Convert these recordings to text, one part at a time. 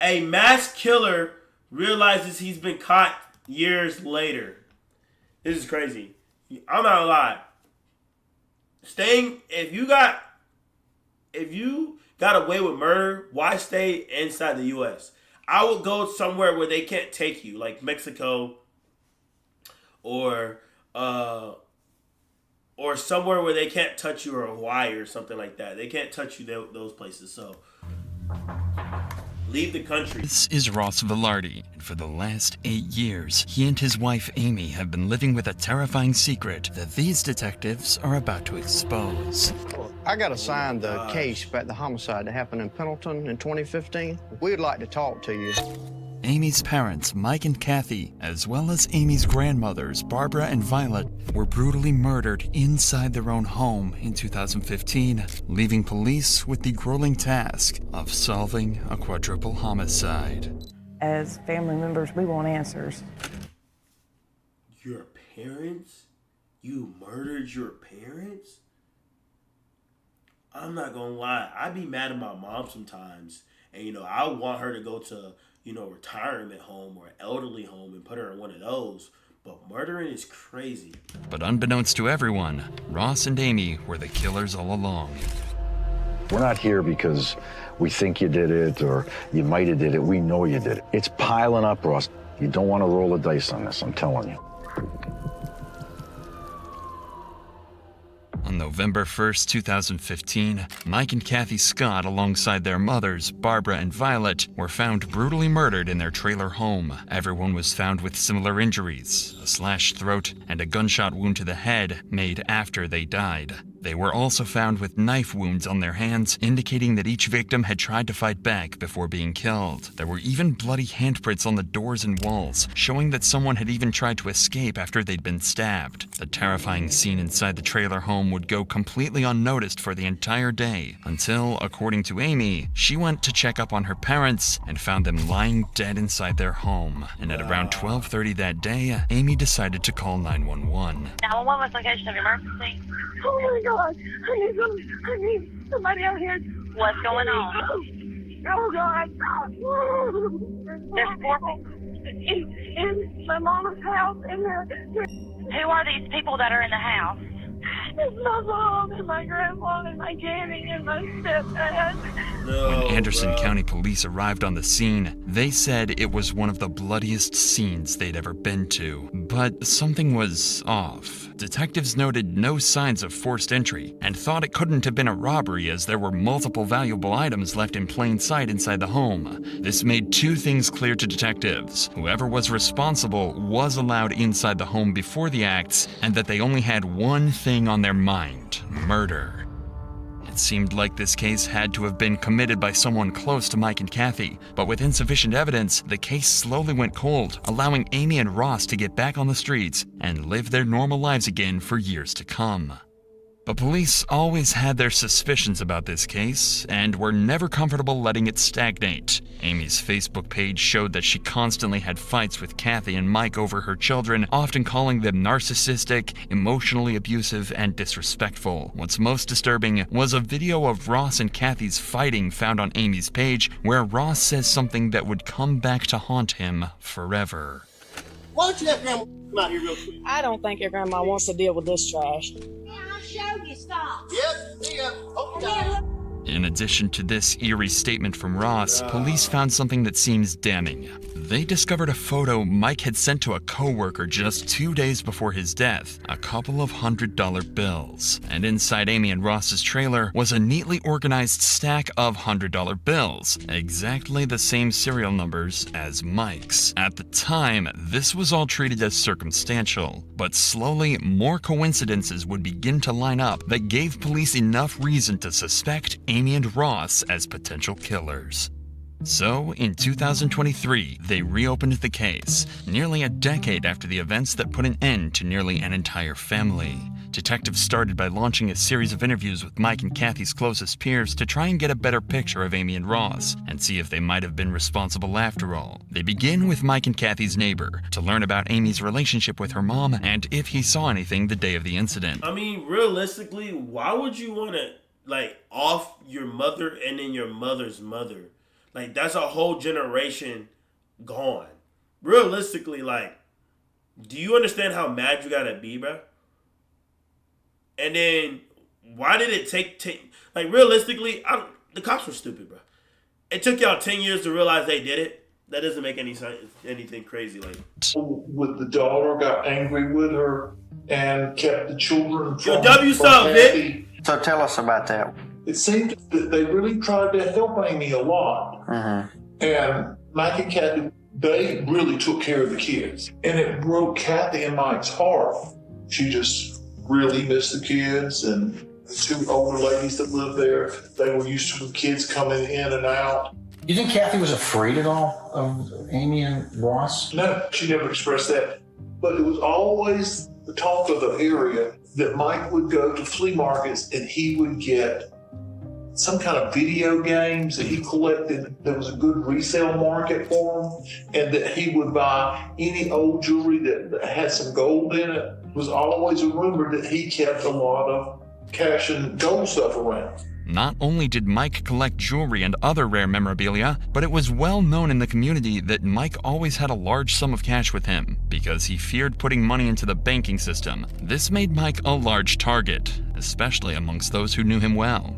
A mass killer realizes he's been caught years later. This is crazy. I'm not gonna lie. If you got away with murder, why stay inside the U.S.? I would go somewhere where they can't take you, like Mexico, or somewhere where they can't touch you, or Hawaii or something like that. They can't touch you those places. So leave the country. This is Ross Velarde, and for the last 8 years, he and his wife Amy have been living with a terrifying secret that these detectives are about to expose. I got assigned the case about the homicide that happened in Pendleton in 2015. We'd like to talk to you. Amy's parents, Mike and Kathy, as well as Amy's grandmothers, Barbara and Violet, were brutally murdered inside their own home in 2015, leaving police with the grueling task of solving a quadruple homicide. As family members, we want answers. Your parents? You murdered your parents? I'm not gonna lie, I be mad at my mom sometimes, and I want her to go to retirement home or elderly home and put her in one of those. But murdering is crazy. But unbeknownst to everyone, Ross and Amy were the killers all along. We're not here because we think you did it or you might have did it. We know you did it. It's piling up, Ross. You don't want to roll the dice on this, I'm telling you. On November 1st, 2015, Mike and Kathy Scott, alongside their mothers, Barbara and Violet, were found brutally murdered in their trailer home. Everyone was found with similar injuries, a slashed throat and a gunshot wound to the head made after they died. They were also found with knife wounds on their hands, indicating that each victim had tried to fight back before being killed. There were even bloody handprints on the doors and walls, showing that someone had even tried to escape after they'd been stabbed. The terrifying scene inside the trailer home would go completely unnoticed for the entire day, until, according to Amy, she went to check up on her parents and found them lying dead inside their home. And at around 12:30 that day, Amy decided to call 911. 911 was location of emergency. Oh my God! I need somebody out here. What's going on? Oh God! There's 4 people. In my mama's house. Who are these people that are in the house? It's my mom and my grandma and my granny and my stepdad. When Anderson County Police arrived on the scene, they said it was one of the bloodiest scenes they'd ever been to. But something was off. Detectives noted no signs of forced entry and thought it couldn't have been a robbery as there were multiple valuable items left in plain sight inside the home. This made 2 things clear to detectives. Whoever was responsible was allowed inside the home before the acts, and that they only had one thing on their mind: murder. It seemed like this case had to have been committed by someone close to Mike and Kathy, but with insufficient evidence, the case slowly went cold, allowing Amy and Ross to get back on the streets and live their normal lives again for years to come. But police always had their suspicions about this case and were never comfortable letting it stagnate. Amy's Facebook page showed that she constantly had fights with Kathy and Mike over her children, often calling them narcissistic, emotionally abusive, and disrespectful. What's most disturbing was a video of Ross and Kathy's fighting found on Amy's page, where Ross says something that would come back to haunt him forever. Why don't you let Grandma come out here real quick? I don't think your grandma wants to deal with this trash. I'll show you. Stop. Yep, see ya. Okay. In addition to this eerie statement from Ross, police found something that seems damning. They discovered a photo Mike had sent to a coworker just 2 days before his death, a couple of $100 bills. And inside Amy and Ross's trailer was a neatly organized stack of $100 bills, exactly the same serial numbers as Mike's. At the time, this was all treated as circumstantial, but slowly more coincidences would begin to line up that gave police enough reason to suspect Amy and Ross as potential killers. So, in 2023, they reopened the case, nearly a decade after the events that put an end to nearly an entire family. Detectives started by launching a series of interviews with Mike and Kathy's closest peers to try and get a better picture of Amy and Ross, and see if they might have been responsible after all. They begin with Mike and Kathy's neighbor, to learn about Amy's relationship with her mom, and if he saw anything the day of the incident. I mean, realistically, why would you want to, off your mother and then your mother's mother? Like, that's a whole generation gone. Realistically, like, do you understand how mad you gotta be, bro? And then, why did it take like, realistically, the cops were stupid, bro. It took y'all 10 years to realize they did it. That doesn't make any sense, anything crazy like. With the daughter, got angry with her and kept the children from. Yo, W something, Vic. So tell us about that. It seemed that they really tried to help Amy a lot. And Mike and Kathy, they really took care of the kids. And it broke Kathy and Mike's heart. She just really missed the kids, and the two older ladies that lived there, they were used to the kids coming in and out. You think Kathy was afraid at all of Amy and Ross? No, she never expressed that. But it was always the talk of the area that Mike would go to flea markets and he would get some kind of video games that he collected. There was a good resale market for them, and that he would buy any old jewelry that had some gold in it. It was always a rumor that he kept a lot of cash and gold stuff around. Not only did Mike collect jewelry and other rare memorabilia, but it was well known in the community that Mike always had a large sum of cash with him because he feared putting money into the banking system. This made Mike a large target, especially amongst those who knew him well.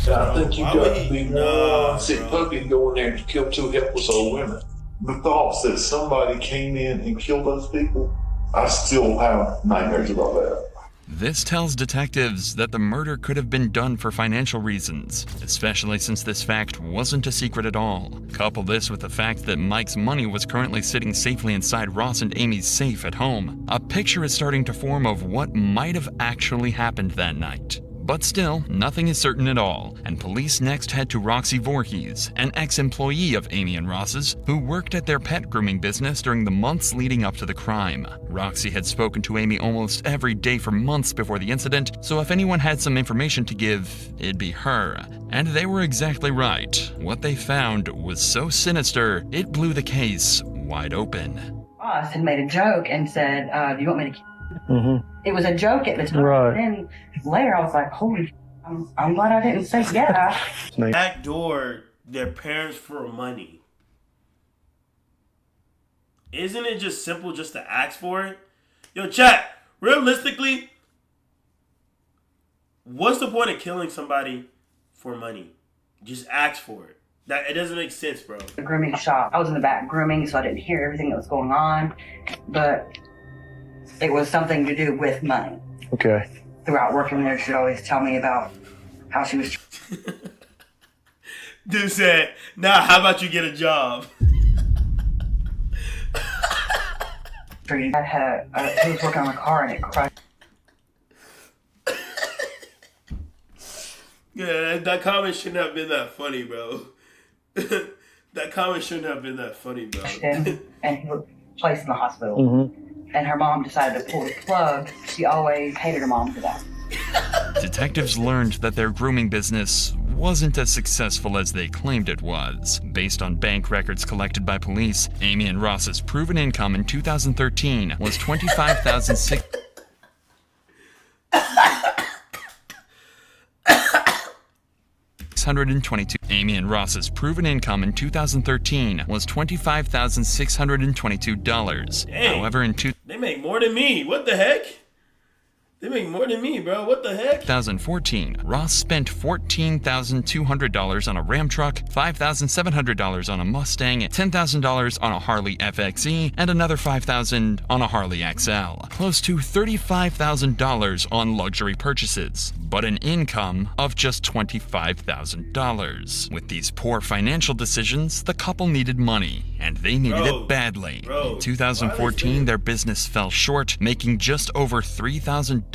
I think you got to be one sick puppy and go in there and kill two helpless old women. The thoughts that somebody came in and killed those people, I still have nightmares about that. This tells detectives that the murder could have been done for financial reasons, especially since this fact wasn't a secret at all. Couple this with the fact that Mike's money was currently sitting safely inside Ross and Amy's safe at home. A picture is starting to form of what might have actually happened that night. But still, nothing is certain at all, and police next head to Roxy Voorhees, an ex-employee of Amy and Ross's, who worked at their pet grooming business during the months leading up to the crime. Roxy had spoken to Amy almost every day for months before the incident, so if anyone had some information to give, it'd be her. And they were exactly right. What they found was so sinister, it blew the case wide open. Ross had made a joke and said, do you want me to It was a joke at the time. Right. Then later I was like, holy, I'm glad I didn't say yeah. Backdoor their parents for money. Isn't it just simple just to ask for it? Yo, chat, realistically, what's the point of killing somebody for money? Just ask for it. That, it doesn't make sense, bro. The grooming shop. I was in the back grooming, so I didn't hear everything that was going on. But it was something to do with money. Okay. Throughout working there, she'd always tell me about how she was. Dude said, nah, how about you get a job? He was working on a car and it crushed. Yeah, that comment shouldn't have been that funny, bro. That comment shouldn't have been that funny, bro. And he was placed in the hospital. And her mom decided to pull the plug. She always hated her mom for that. Detectives learned that their grooming business wasn't as successful as they claimed it was. Based on bank records collected by police, Amy and Ross's proven income in 2013 was $25,622. Amy and Ross's proven income in 2013 was $25,622. However, they make more than me. What the heck? They make more than me, bro. What the heck? 2014, Ross spent $14,200 on a Ram truck, $5,700 on a Mustang, $10,000 on a Harley FXE, and another $5,000 on a Harley XL. Close to $35,000 on luxury purchases, but an income of just $25,000. With these poor financial decisions, the couple needed money, and they needed it badly. In 2014, their business fell short, making just over $3,000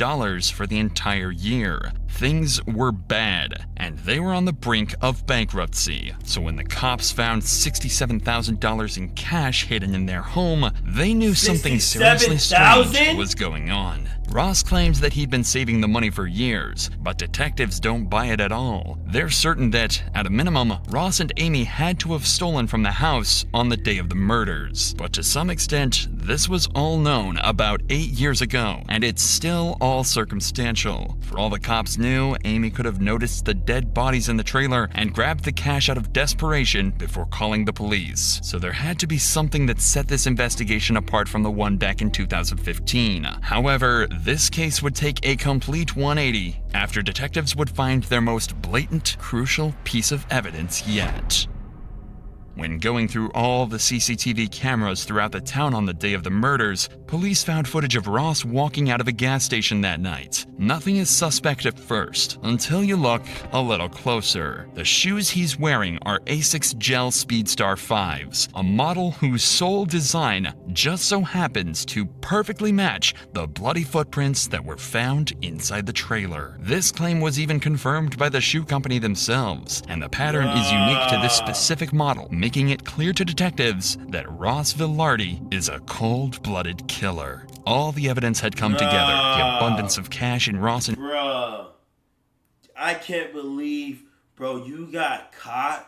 for the entire year. Things were bad, and they were on the brink of bankruptcy. So when the cops found $67,000 in cash hidden in their home, they knew something seriously strange was going on. Ross claims that he'd been saving the money for years, but detectives don't buy it at all. They're certain that, at a minimum, Ross and Amy had to have stolen from the house on the day of the murders. But to some extent, This was all known about 8 years ago, and it's still all circumstantial. For all the cops knew, Amy could have noticed the dead bodies in the trailer and grabbed the cash out of desperation before calling the police. So there had to be something that set this investigation apart from the one back in 2015. However, this case would take a complete 180 after detectives would find their most blatant, crucial piece of evidence yet. When going through all the CCTV cameras throughout the town on the day of the murders, police found footage of Ross walking out of a gas station that night. Nothing is suspect at first, until you look a little closer. The shoes he's wearing are Asics Gel Speedstar 5s, a model whose sole design just so happens to perfectly match the bloody footprints that were found inside the trailer. This claim was even confirmed by the shoe company themselves, and the pattern is unique to this specific model, making it clear to detectives that Ross Villardi is a cold-blooded killer. All the evidence had come together. The abundance of cash in Ross and... Bruh. I can't believe, bro, you got caught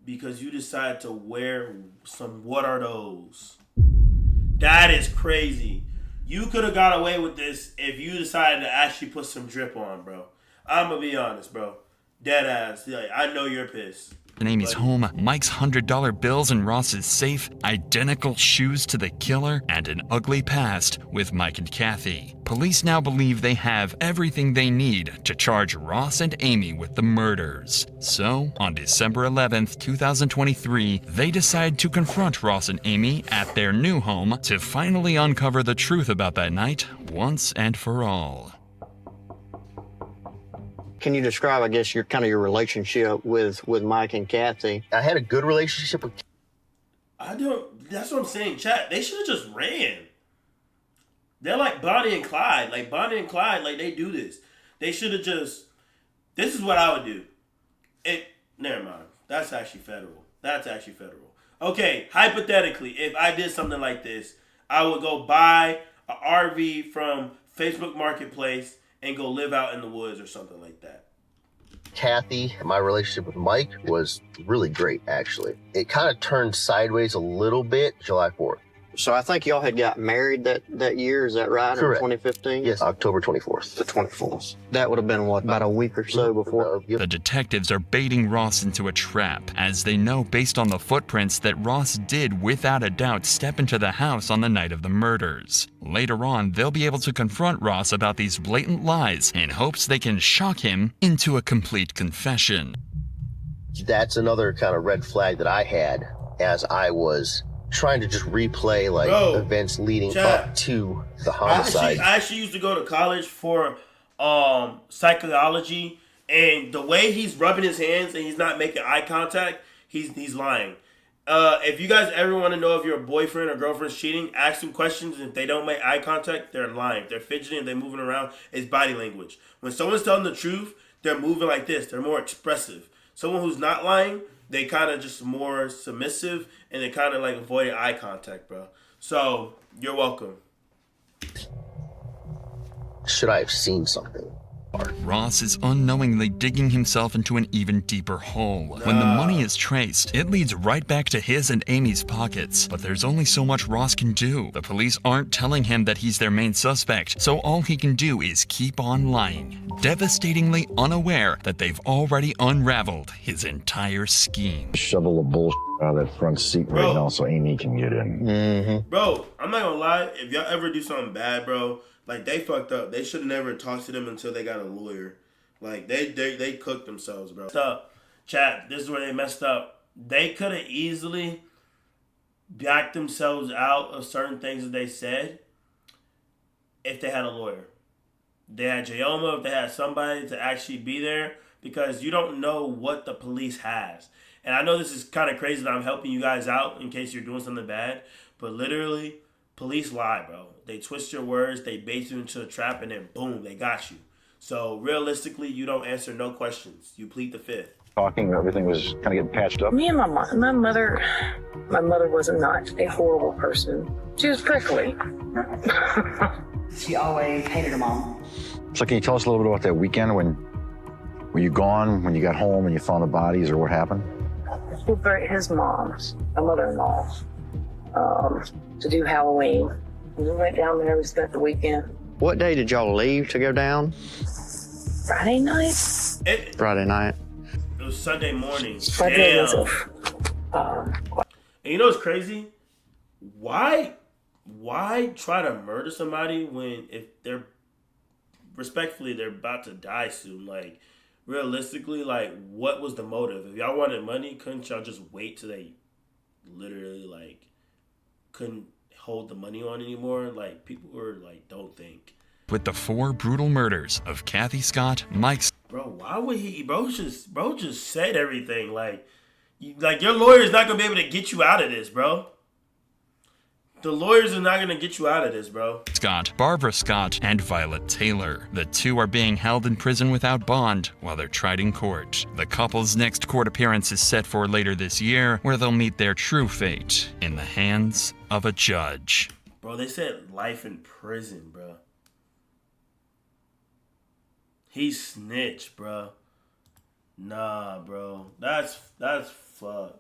because you decided to wear some... What are those? That is crazy. You could have got away with this if you decided to actually put some drip on, bro. I'm going to be honest, bro. Dead ass. Like, I know you're pissed. In Amy's home, Mike's $100 bills in Ross's safe, identical shoes to the killer, and an ugly past with Mike and Kathy. Police now believe they have everything they need to charge Ross and Amy with the murders. So, on December 11th, 2023, they decide to confront Ross and Amy at their new home to finally uncover the truth about that night once and for all. Can you describe, I guess, your relationship with Mike and Kathy? I had a good relationship with... That's what I'm saying, chat. They should have just ran. They're like Bonnie and Clyde. Like, Bonnie and Clyde, like, they do this. They should have just... This is what I would do. Never mind. That's actually federal. Okay, hypothetically, if I did something like this, I would go buy an RV from Facebook Marketplace and go live out in the woods or something like that. Kathy, my relationship with Mike was really great, actually. It kind of turned sideways a little bit July 4th. So I think y'all had got married that year, is that right? Correct. In 2015? Yes, October 24th. The 24th. That would have been, what, about a week or so before? The detectives are baiting Ross into a trap, as they know based on the footprints that Ross did without a doubt step into the house on the night of the murders. Later on, they'll be able to confront Ross about these blatant lies in hopes they can shock him into a complete confession. That's another kind of red flag that I had as I was trying to just replay events leading up to the homicide. I actually used to go to college for psychology, and the way he's rubbing his hands and he's not making eye contact, he's lying. If you guys ever want to know if your boyfriend or girlfriend's cheating, ask them questions, and if they don't make eye contact, they're lying. If they're fidgeting, they're moving around, it's body language. When someone's telling the truth, they're moving like this. They're more expressive. Someone who's not lying, they kind of just more submissive, and they kind of like avoiding eye contact, bro. So, you're welcome. Should I have seen something? Ross is unknowingly digging himself into an even deeper hole. When the money is traced, it leads right back to his and Amy's pockets. But there's only so much Ross can do. The police aren't telling him that he's their main suspect, so all he can do is keep on lying, devastatingly unaware that they've already unraveled his entire scheme. Shovel the bullshit out of that front seat right now so Amy can get in. Mm-hmm. Bro, I'm not gonna lie. If y'all ever do something bad, bro, like, they fucked up. They should have never talked to them until they got a lawyer. Like, they cooked themselves, bro. Chat, this is where they messed up. They could have easily backed themselves out of certain things that they said if they had a lawyer. They had Jayoma, if they had somebody to actually be there, because you don't know what the police has. And I know this is kind of crazy that I'm helping you guys out in case you're doing something bad, but literally, police lie, bro. They twist your words, they bait you into a trap, and then boom, they got you. So realistically, you don't answer no questions. You plead the fifth. Talking, everything was kind of getting patched up. Me and my mother was not a horrible person. She was prickly. She always hated her mom. So can you tell us a little bit about that weekend when were you gone, when you got home and you found the bodies, or what happened? His mom's, my mother-in-law. to do Halloween. We went down there. We spent the weekend. What day did y'all leave to go down? Friday night. Friday night. It was Sunday morning. Sunday Damn. was And you know what's crazy? Why try to murder somebody when if they're respectfully they're about to die soon? Like realistically, like what was the motive? If y'all wanted money, couldn't y'all just wait till they literally like couldn't hold the money on anymore? Like people were like, don't think. With the 4 brutal murders of Kathy Scott, Mike. Bro, why would he? Bro just said everything. Like your lawyer's not gonna be able to get you out of this, bro. The lawyers are not going to get you out of this, bro. Scott, Barbara Scott, and Violet Taylor. The 2 are being held in prison without bond while they're tried in court. The couple's next court appearance is set for later this year, where they'll meet their true fate in the hands of a judge. Bro, they said life in prison, bro. He snitched, bro. Nah, bro. That's fucked.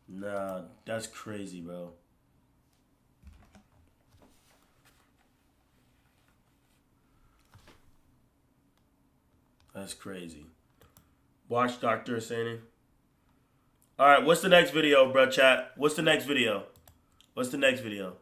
Nah, that's crazy, bro. That's crazy. Watch Dr. Asani. Alright, what's the next video, bro, chat? What's the next video? What's the next video?